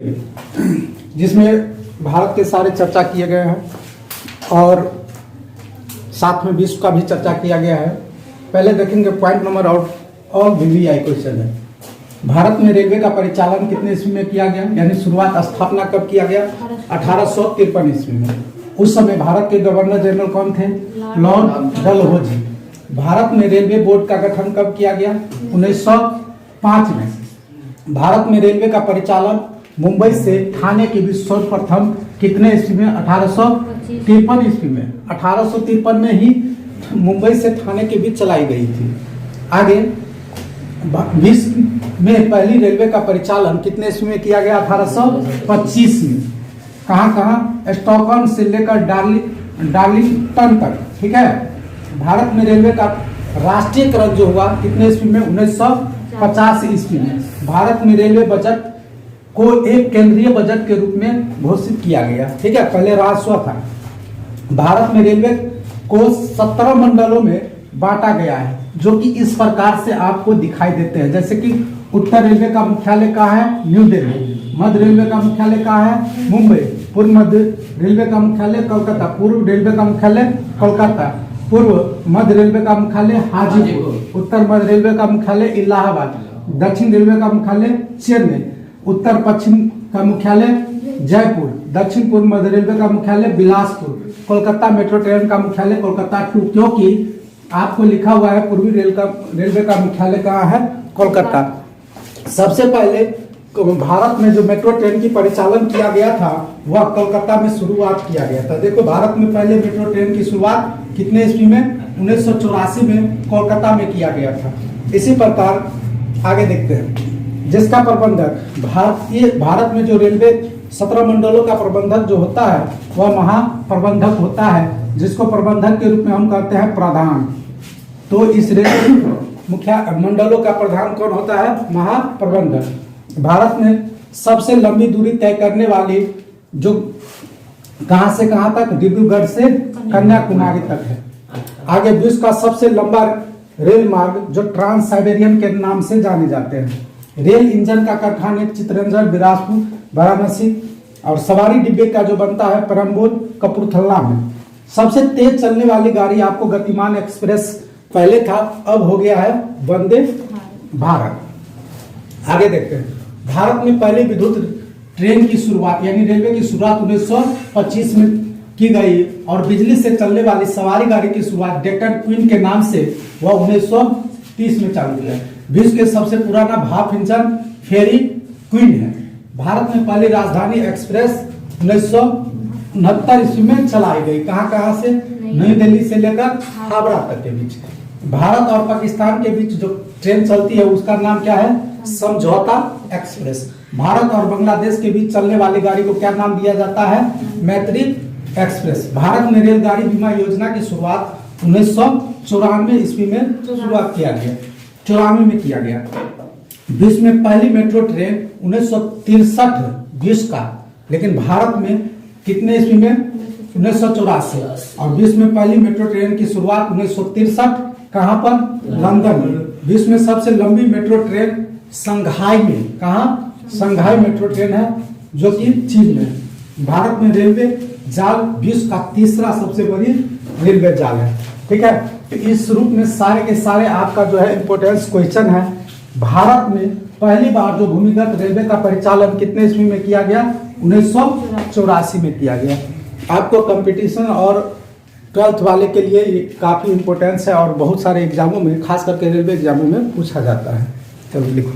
जिसमें भारत के सारे चर्चा किए गए हैं और साथ में विश्व का भी चर्चा किया गया है। पहले देखेंगे पॉइंट नंबर और VVI क्वेश्चन है। भारत में रेलवे का परिचालन कितने ईस्वी में किया गया, यानी शुरुआत स्थापना कब किया गया? 1853 ईस्वी में। उस समय भारत के गवर्नर जनरल कौन थे? लॉर्ड डलहौजी। भारत में रेलवे बोर्ड का गठन कब किया गया? 1905 में। भारत में रेलवे का परिचालन मुंबई से ठाणे के बीच सर्वप्रथम कितने ईस्वी में? 1853 ईस्वी में। 1853 में ही मुंबई से ठाणे के बीच चलाई गई थी। आगे विश्व में पहली रेलवे का परिचालन कितने ईस्वी में किया गया? 1825 में। कहाँ कहाँ? स्टॉकहोम से लेकर डार्लिंगटन तक। ठीक है। भारत में रेलवे का राष्ट्रीयकरण जो हुआ कितने ईस्वी में? 1950 ईस्वी में। भारत में रेलवे बजट को एक केंद्रीय बजट के रूप में घोषित किया गया। ठीक है, पहले राजस्व था। भारत में रेलवे को 17 मंडलों में बांटा गया है, जो कि इस प्रकार से आपको दिखाई देते हैं। जैसे कि उत्तर रेलवे का मुख्यालय कहाँ है? न्यू दिल्ली। मध्य रेलवे का मुख्यालय कहाँ है? मुंबई। पूर्व मध्य रेलवे का मुख्यालय कोलकाता। पूर्व रेलवे का मुख्यालय कोलकाता। पूर्व मध्य रेलवे का मुख्यालय हाजीपुर। उत्तर मध्य रेलवे का मुख्यालय इलाहाबाद। दक्षिण रेलवे का मुख्यालय चेन्नई। उत्तर पश्चिम का मुख्यालय जयपुर। दक्षिण पूर्व मध्य रेलवे का मुख्यालय बिलासपुर। कोलकाता मेट्रो ट्रेन का मुख्यालय कोलकाता 2, क्योंकि आपको लिखा हुआ है पूर्वी रेलवे का मुख्यालय कहाँ है? कोलकाता। सबसे पहले भारत में जो मेट्रो ट्रेन की परिचालन किया गया था वह कोलकाता में शुरुआत किया गया था। देखो, भारत में पहले मेट्रो ट्रेन की शुरुआत कितने ईस्वी में? 1984 में कोलकाता में किया गया था। इसी प्रकार आगे देखते हैं। जिसका प्रबंधक भारत में जो रेलवे 17 मंडलों का प्रबंधक जो होता है वह महाप्रबंधक होता है, जिसको प्रबंधक के रूप में हम कहते हैं प्रधान। तो इस रेलवे मुख्य मंडलों का प्रधान कौन होता है? महाप्रबंधक। भारत में सबसे लंबी दूरी तय करने वाली जो कहां से कहां तक? डिब्रूगढ़ से कन्याकुमारी तक है। आगे विश्व का सबसे लंबा रेल मार्ग जो ट्रांस साइबेरियन के नाम से जाने जाते हैं। रेल इंजन का कारखाना चित्तरंजन, बिलासपुर, वाराणसी और सवारी डिब्बे का जो बनता है परम्बोल, कपूरथला में। सबसे तेज चलने वाली गाड़ी आपको गतिमान एक्सप्रेस पहले था, अब हो गया है वंदे भारत। आगे देखते हैं। भारत में पहली विद्युत ट्रेन की शुरुआत यानी रेलवे की शुरुआत 1925 में की गई और बिजली से चलने वाली सवारी गाड़ी की शुरुआत डेक्कन क्वीन के नाम से वह 1930 में चालू किया। विश्व के सबसे पुराना भाप इंजन फेरी क्वीन है। भारत में पहली राजधानी एक्सप्रेस 1969 ईस्वी में चलाई गई। कहां से? नई दिल्ली से लेकर हावड़ा तक के बीच। भारत और पाकिस्तान के बीच जो ट्रेन चलती है उसका नाम क्या है? समझौता एक्सप्रेस। भारत और बांग्लादेश के बीच चलने वाली गाड़ी को क्या नाम दिया जाता है? मैत्री एक्सप्रेस। भारत में रेलगाड़ी बीमा योजना की शुरुआत 1994 ईस्वी में शुरुआत किया गया। 94 में किया गया। विश्व में पहली मेट्रो ट्रेन 1963 विश्व का, लेकिन भारत में कितने ईस्वी में? 1984। और विश्व में पहली मेट्रो ट्रेन की शुरुआत 1963 कहां पर? लंदन में। विश्व में सबसे लंबी मेट्रो ट्रेन संघाई में। कहां? संघाई मेट्रो ट्रेन है जो कि चीन में। भारत में रेलवे जाल विश्व का तीसरा सबसे बड़ी रेलवे जाल है। ठीक है। तो इस रूप में सारे के सारे आपका जो है इंपोर्टेंस क्वेश्चन है। भारत में पहली बार जो भूमिगत रेलवे का परिचालन कितने ईस्वी में किया गया? 1984 में किया गया। आपको कंपटीशन और 12th वाले के लिए काफी इंपोर्टेंस है और बहुत सारे एग्जामों में, खास करके रेलवे एग्जामों में पूछा जाता है। चलो लिखो।